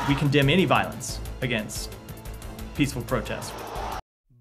We condemn any violence against peaceful protest.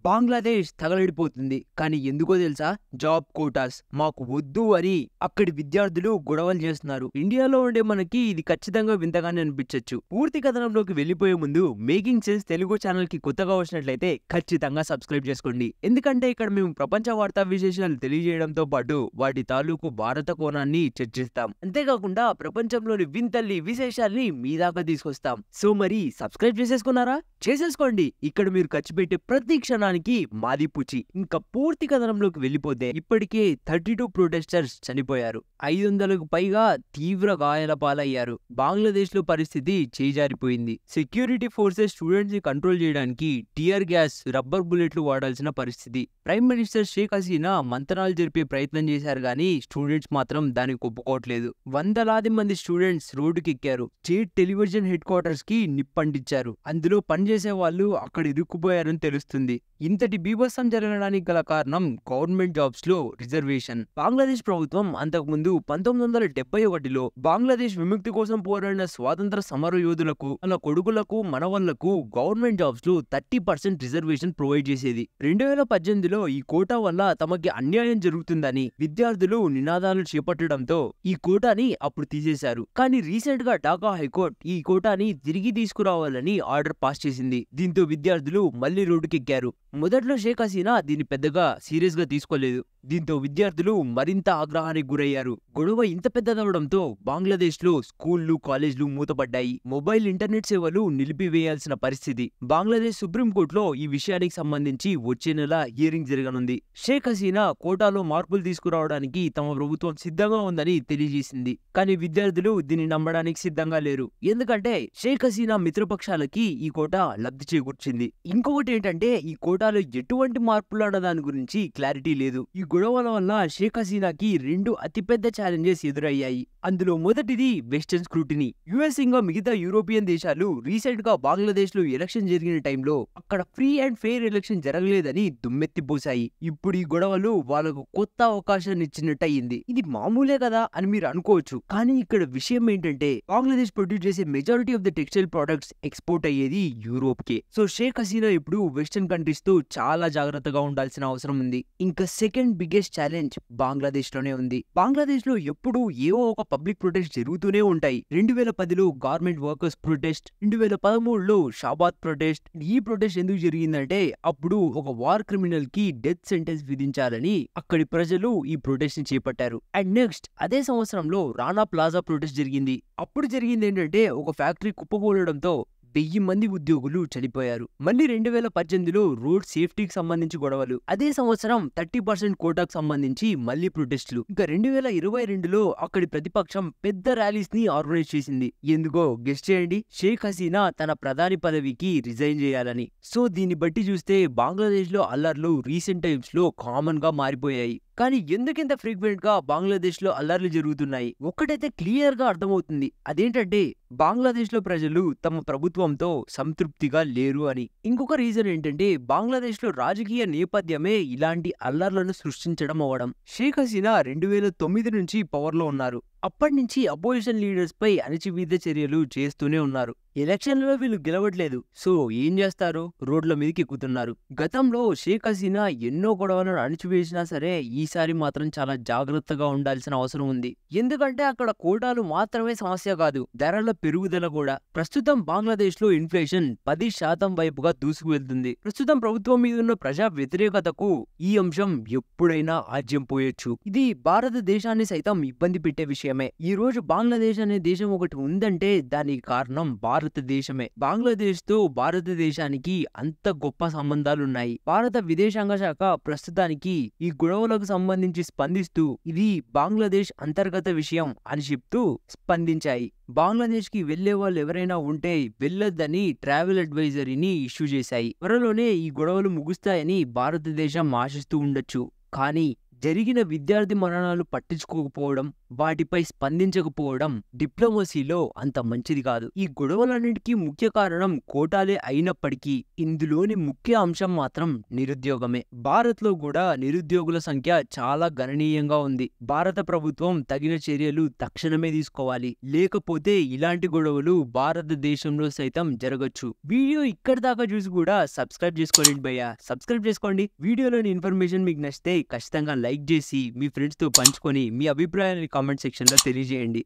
Bangladesh తగలడిపోతుంది. కానీ ఎందుకో తెలుసా? జాబ్ కోటాస్ మాకు వద్దు అని అక్కడి విద్యార్థులు గొడవలు చేస్తున్నారు. ఇండియాలో ఉండే మనకి ఇది ఖచ్చితంగా వింతగానే అనిపించవచ్చు. పూర్తి కథనంలోకి వెళ్లిపోయే ముందు మేకింగ్ సెన్స్ తెలుగు ఛానల్ కి కొత్తగా వచ్చినట్లయితే ఖచ్చితంగా సబ్స్క్రైబ్ చేసుకోండి. ఎందుకంటే ఇక్కడ మేము ప్రపంచ వార్తా విశేషాలు తెలియజేయడంతో పాటు వాటి తాలూకు భారత కోణాన్ని చర్చిస్తాం. అంతేకాకుండా ప్రపంచంలోని వింతల్ని విశేషాల్ని మీ దాకా తీసుకొస్తాం. సో మరి సబ్స్క్రైబ్ చేసేసుకున్నారా? చేసేసుకోండి. ఇక్కడ మీరు ఖర్చు పెట్టే ప్రతి క్షణానికి మాది పూచి. ఇంకా పూర్తి కథనంలోకి వెళ్లిపోతే ఇప్పటికే 32 ప్రొటెస్టర్స్ చనిపోయారు. 500కు పైగా తీవ్ర గాయాల పాలయ్యారు. బంగ్లాదేశ్ లో పరిస్థితి చేజారిపోయింది. సెక్యూరిటీ ఫోర్సెస్ స్టూడెంట్స్ ని కంట్రోల్ చేయడానికి టియర్ గ్యాస్, రబ్బర్ బుల్లెట్లు వాడాల్సిన పరిస్థితి. ప్రైమ్ మినిస్టర్ షేక్ హసీనా మంతనాలు జరిపే ప్రయత్నం చేశారు గానీ స్టూడెంట్స్ మాత్రం దానికి ఒప్పుకోవట్లేదు. వందలాది మంది స్టూడెంట్స్ రోడ్డుకెక్కారు. స్టేట్ టెలివిజన్ హెడ్ క్వార్టర్స్ కి నిప్పంటించారు. అందులో పనిచేసే వాళ్ళు అక్కడ ఇరుక్కుపోయారని తెలుస్తుంది. ఇంతటి బీభత్సం జరగడానికి గల కారణం గవర్నమెంట్ జాబ్స్ లో రిజర్వేషన్. బంగ్లాదేశ్ ప్రభుత్వం అంతకుముందు 1971లో బంగ్లాదేశ్ విముక్తి కోసం పోరాడిన స్వాతంత్ర సమర యోధులకు, వాళ్ళ కొడుకులకు, మనవళ్లకు గవర్నమెంట్ జాబ్స్ లో 30% రిజర్వేషన్ ప్రొవైడ్ చేసేది. 2018లో ఈ కోటా వల్ల తమకి అన్యాయం జరుగుతుందని విద్యార్థులు నినాదాలు చేపట్టడంతో ఈ కోటాని అప్పుడు తీసేశారు. కానీ రీసెంట్ గా ఢాకా హైకోర్టు ఈ కోటాని తిరిగి తీసుకురావాలని ఆర్డర్ పాస్ చేసింది. దీంతో విద్యార్థులు మళ్లీ రోడ్డుకెక్కారు. మొదట్లో షేక్ హసీనా దీన్ని పెద్దగా సీరియస్ గా తీసుకోలేదు. దీంతో విద్యార్థులు మరింత ఆగ్రహానికి గురయ్యారు. గొడవ ఇంత పెద్దదవడంతో బంగ్లాదేశ్ లో స్కూళ్లు, కాలేజ్లు మూతపడ్డాయి. మొబైల్, ఇంటర్నెట్ సేవలు నిలిపివేయాల్సిన పరిస్థితి. బంగ్లాదేశ్ సుప్రీంకోర్టులో ఈ విషయానికి సంబంధించి వచ్చే నెల హియరింగ్ జరగనుంది. షేక్ హసీనా కోటాలో మార్పులు తీసుకురావడానికి తమ ప్రభుత్వం సిద్ధంగా ఉందని తెలియజేసింది. కానీ విద్యార్థులు దీన్ని నమ్మడానికి సిద్ధంగా లేరు. ఎందుకంటే షేక్ హసీనా మిత్రపక్షాలకి ఈ కోటా లబ్ధి చేకూర్చింది. ఇంకొకటి ఏంటంటే ఈ కోటాలో ఎటువంటి మార్పులు అన్న దాని గురించి క్లారిటీ లేదు. ఈ గొడవల వల్ల షేక్ హసీనాకి 2 అతిపెద్ద ఛాలెంజెస్ ఎదురయ్యాయి. అందులో మొదటిది వెస్టర్న్ స్క్రూటినీ. యుఎస్ ఇంకా మిగతా యూరోపియన్ దేశాలు రీసెంట్ గా బంగ్లాదేశ్ లో ఎలక్షన్ జరిగిన టైంలో అక్కడ ఫ్రీ అండ్ ఫెయిర్ ఎలక్షన్ జరగలేదని దుమ్మెత్తిపోశాయి. ఇప్పుడు ఈ గొడవలు వాళ్ళకు కొత్త అవకాశాన్ని ఇచ్చినట్టయింది. ఇది మామూలే కదా అని మీరు అనుకోవచ్చు. కానీ ఇక్కడ విషయం ఏంటంటే బంగ్లాదేశ్ ప్రొడ్యూస్ చేసే majority of the textile products export అయ్యేది యూరోప్ కే. సో షేక్ హసీనా ఇప్పుడు వెస్టర్న్ కంట్రీస్ తో చాలా జాగ్రత్తగా ఉండాల్సిన అవసరం ఉంది. ఇంకా సెకండ్ బిగ్గెస్ట్ ఛాలెంజ్ బంగ్లాదేశ్ లోనే ఉంది. బంగ్లాదేశ్ లో ఎప్పుడు ఏవో ఒక పబ్లిక్ ప్రొటెస్ట్ జరుగుతూనే ఉంటాయి. 2010లో గవర్నమెంట్ వర్కర్స్ ప్రొటెస్ట్, 2013లో షాబాద్ ప్రొటెస్ట్. ఈ ప్రొటెస్ట్ ఎందుకు జరిగిందంటే అప్పుడు ఒక వార్ క్రిమినల్ కి డెత్ సెంటెన్స్ విధించాలని అక్కడి ప్రజలు ఈ ప్రొటెస్ట్ ని చేపట్టారు. అండ్ నెక్స్ట్ అదే సంవత్సరంలో రాణా ప్లాజా ప్రొటెస్ట్ జరిగింది. అప్పుడు జరిగింది ఏంటంటే ఒక ఫ్యాక్టరీ కుప్పకూలడంతో 1000 మంది ఉద్యోగులు చనిపోయారు. మళ్ళీ 2018లో రోడ్ సేఫ్టీకి సంబంధించి గొడవలు. అదే సంవత్సరం 30% కోటాకు సంబంధించి మళ్ళీ ప్రొటెస్టులు. ఇంకా 2022లో అక్కడి ప్రతిపక్షం పెద్ద ర్యాలీస్ ని ఆర్గనైజ్ చేసింది. ఎందుకో గెస్ట్ చేయండి, షేక్ హసీనా తన ప్రధాని పదవికి రిజైన్ చేయాలని. సో దీన్ని బట్టి చూస్తే బంగ్లాదేశ్ లో అల్లర్లు రీసెంట్ టైమ్స్ లో కామన్ గా మారిపోయాయి. కానీ ఎందుకింత ఫ్రీక్వెంట్ గా బంగ్లాదేశ్ లో అల్లర్లు జరుగుతున్నాయి? ఒక్కటైతే క్లియర్ గా అర్థమవుతుంది. అదేంటంటే బంగ్లాదేశ్ లో ప్రజలు తమ ప్రభుత్వంతో సంతృప్తిగా లేరు అని. ఇంకొక రీజన్ ఏంటంటే బంగ్లాదేశ్ లో రాజకీయ నేపథ్యమే ఇలాంటి అల్లర్లను సృష్టించడం అవ్వడం. షేక్ హసీనా 2009 నుంచి పవర్ లో ఉన్నారు. అప్పటి నుంచి అపోజిషన్ లీడర్స్ పై అణచివేత చర్యలు చేస్తూనే ఉన్నారు. ఎలక్షన్లలో వీళ్ళు గెలవట్లేదు. సో ఏం చేస్తారు? రోడ్ల మీదకి ఎక్కుతున్నారు. గతంలో షేక్ హసీనా ఎన్నో గొడవలను అణచివేసినా సరే ఈసారి మాత్రం చాలా జాగ్రత్తగా ఉండాల్సిన అవసరం ఉంది. ఎందుకంటే అక్కడ కోటాలు మాత్రమే సమస్య కాదు, ధరల పెరుగుదల కూడా. ప్రస్తుతం బంగ్లాదేశ్ లో ఇన్ఫ్లేషన్ 10% వైపుగా దూసుకు వెళ్తుంది. ప్రస్తుతం ప్రభుత్వం మీద ఉన్న ప్రజా వ్యతిరేకతకు ఈ అంశం ఎప్పుడైనా ఆజ్యం పోయొచ్చు. ఇది భారతదేశాన్ని సైతం ఇబ్బంది పెట్టే విషయం. ఈ రోజు బంగ్లాదేశ్ అనే దేశం ఒకటి ఉందంటే దానికి కారణం భారతదేశమే. బంగ్లాదేశ్ తో భారతదేశానికి అంత గొప్ప సంబంధాలున్నాయి. భారత విదేశాంగ శాఖ ప్రస్తుతానికి ఈ గొడవలకు సంబంధించి స్పందిస్తూ ఇది బంగ్లాదేశ్ అంతర్గత విషయం అని చెప్తూ స్పందించాయి. బంగ్లాదేశ్ కి వెళ్లే వాళ్ళు ఎవరైనా ఉంటే వెళ్లొద్దని ట్రావెల్ అడ్వైజరీని ఇష్యూ చేశాయి. త్వరలోనే ఈ గొడవలు ముగుస్తాయని భారతదేశం ఆశిస్తూ ఉండొచ్చు. కానీ జరిగిన విద్యార్థి మరణాలు పట్టించుకోకపోవడం, వాటిపై స్పందించకపోవడం డిప్లొమసీలో అంత మంచిది కాదు. ఈ గొడవలన్నిటికీ ముఖ్య కారణం కోటాలే అయినప్పటికీ ఇందులోని ముఖ్య అంశం మాత్రం నిరుద్యోగమే. భారత్లో కూడా నిరుద్యోగుల సంఖ్య చాలా గణనీయంగా ఉంది. భారత ప్రభుత్వం తగిన చర్యలు తక్షణమే తీసుకోవాలి, లేకపోతే ఇలాంటి గొడవలు భారతదేశంలో సైతం జరగచ్చు. వీడియో ఇక్కడి దాకా చూసి కూడా సబ్స్క్రైబ్ చేసుకోండి భయ్యా, సబ్స్క్రైబ్ చేసుకోండి. వీడియోలోని ఇన్ఫర్మేషన్ మీకు నచ్చితే ఖచ్చితంగా లైక్ చేసి మీ ఫ్రెండ్స్తో పంచుకొని మీ అభిప్రాయాన్ని కామెంట్ సెక్షన్లో తెలియజేయండి.